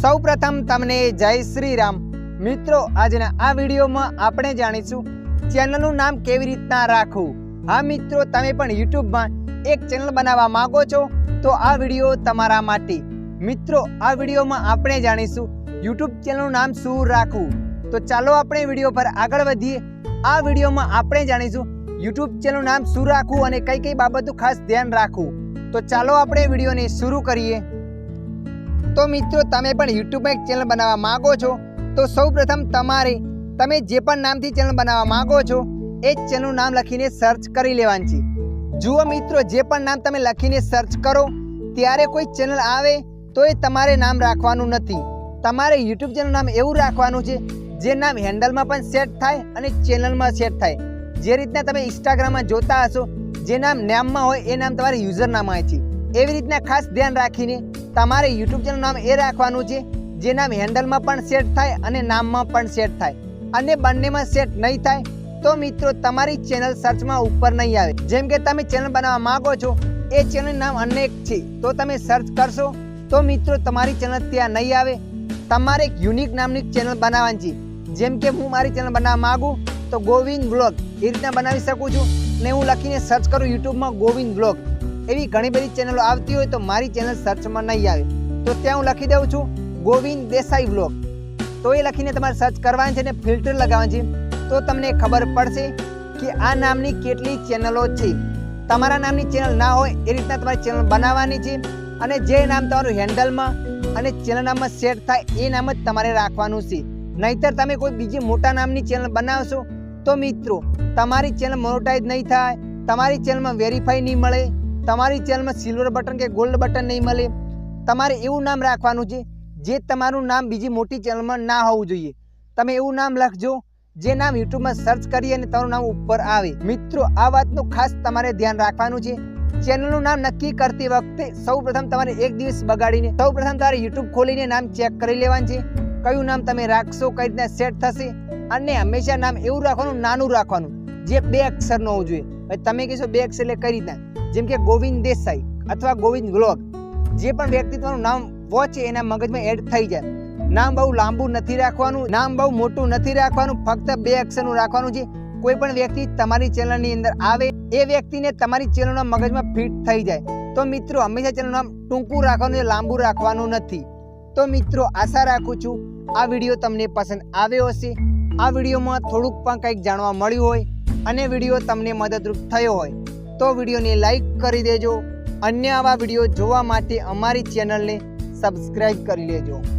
સૌપ્રથમ તમને જય શ્રી રામ। મિત્રો, આજના આ વિડીયોમાં આપણે જાણીશું ચેનલનું નામ કેવી રીતના રાખવું। હા મિત્રો, તમે પણ યુટ્યુબમાં એક ચેનલ બનાવવા માંગો છો તો આ વિડીયો તમારા માટે। મિત્રો, આ વિડીયોમાં આપણે જાણીશું યુટ્યુબ ચેનલનું નામ શું રાખવું। તો ચાલો આપણે વિડીયો પર આગળ વધીએ। આ વિડીયોમાં આપણે જાણીશું યુટ્યુબ ચેનલનું નામ શું રાખવું અને કઈ કઈ બાબતો ખાસ ધ્યાન રાખવું। તો ચાલો આપણે વિડીયોને શરૂ કરીએ। તો મિત્રો, તમે પણ યુટ્યુબમાં એક ચેનલ બનાવવા માંગો છો તો સૌપ્રથમ તમે જે પણ નામથી ચેનલ બનાવવા માંગો છો એ જ ચેનલનું નામ લખીને સર્ચ કરી લેવાનું છે। જુઓ મિત્રો, જે પણ નામ તમે લખીને સર્ચ કરો ત્યારે કોઈ ચેનલ આવે તો એ તમારે નામ રાખવાનું નથી। તમારે યુટ્યુબ ચેનલનું નામ એવું રાખવાનું છે જે નામ હેન્ડલમાં પણ સેટ થાય અને ચેનલમાં સેટ થાય। જે રીતના તમે ઇન્સ્ટાગ્રામમાં જોતા હશો જે નામ નામમાં હોય એ નામ તમારે યુઝર નામ હોય છે, એવી રીતના ખાસ ધ્યાન રાખીને તમારે યુટ્યુબ ચેનલનું નામ એ રાખવાનું છે જે નામ હેન્ડલમાં પણ સેટ થાય અને નામમાં પણ સેટ થાય। અને બંનેમાં સેટ નહીં થાય તો મિત્રો તમારી ચેનલ સર્ચમાં ઉપર નહીં આવે। જેમ કે તમે ચેનલ બનાવવા માંગો છો એ ચેનલનું નામ અનેક છે તો તમે સર્ચ કરશો તો મિત્રો તમારી ચેનલ ત્યાં નહીં આવે। તમારે એક યુનિક નામની ચેનલ બનાવવાની છે। જેમ કે હું મારી ચેનલ બનાવવા માગું તો ગોવિંદ વ્લોગ એ રીતના બનાવી શકું છું ને હું લખીને સર્ચ કરું યુટ્યુબમાં ગોવિંદ વ્લોગ, એવી ઘણી બધી ચેનલો આવતી હોય તો મારી ચેનલ સર્ચમાં નહીં આવે તો ત્યાં હું લખી દઉં છું ગોવિંદ દેસાઈ વ્લોગ। તો એ લખીને તમારે સર્ચ કરવાની છે ને ફિલ્ટર લગાવવાનું છે તો તમને ખબર પડશે કે આ નામની કેટલી ચેનલો છે। તમારા નામની ચેનલ ના હોય એ રીતના તમારી ચેનલ બનાવવાની છે અને જે નામ તમારું હેન્ડલમાં અને ચેનલ નામમાં સેટ થાય એ નામ જ તમારે રાખવાનું છે। નહીંતર તમે કોઈ બીજી મોટા નામની ચેનલ બનાવશો તો મિત્રો તમારી ચેનલ મોનેટાઇઝ નહીં થાય, તમારી ચેનલમાં વેરીફાઈ નહીં મળે, તમારી ચેનલમાં સિલ્વર બટન કે ગોલ્ડ બટન નહીં મળે। તમારે એવું નામ રાખવાનું છે જે તમારું નામ બીજી મોટી ચેનલમાં ના હોવું જોઈએ। તમે એવું નામ લખજો જે નામ યુટ્યુબમાં સર્ચ કરીએ અને તમારું નામ ઉપર આવે। મિત્રો, આ વાતનું ખાસ તમારે ધ્યાન રાખવાનું છે। ચેનલનું નામ નક્કી કરતી વખતે સૌપ્રથમ તમારે એક દિવસ બગાડીને સૌપ્રથમ તમારે યુટ્યુબ ખોલીને નામ ચેક કરી લેવાનું છે કયું નામ તમે રાખશો, કઈ રીતના સેટ થશે। અને હંમેશા નામ એવું રાખવાનું, નાનું રાખવાનું, જે 2 અક્ષરનું હોવું જોઈએ। હવે તમે કહેશો 2 અક્ષર એટલે કઈ રીતના? જેમ કે ગોવિંદ દેસાઈ અથવા ગોવિંદ વ્લોગ, જે પણ વ્યક્તિત્વનું નામ વોચે એના મગજમાં એડ થઈ જાય। નામ બહુ લાંબુ નથી રાખવાનું, નામ બહુ મોટું નથી રાખવાનું, ફક્ત 2 અક્ષરનું રાખવાનું છે। કોઈ પણ વ્યક્તિ તમારી ચેનલની અંદર આવે એ વ્યક્તિને તમારી ચેનલના મગજમાં ફિટ થઈ જાય। તો મિત્રો હંમેશા ચેનલનું નામ ટૂંકું રાખવાનું છે, લાંબુ રાખવાનું નથી। તો મિત્રો, આશા રાખું છું આ વિડીયો તમને પસંદ આવ્યો હશે। આ વિડીયોમાં થોડુંક પણ કંઈક જાણવા મળ્યું હોય અને વિડીયો તમને મદદરૂપ થયો હોય તો વિડીયોને લાઈક કરી દેજો। અન્ય આવા વિડીયો જોવા માટે અમારી ચેનલને સબસ્ક્રાઈબ કરી લેજો।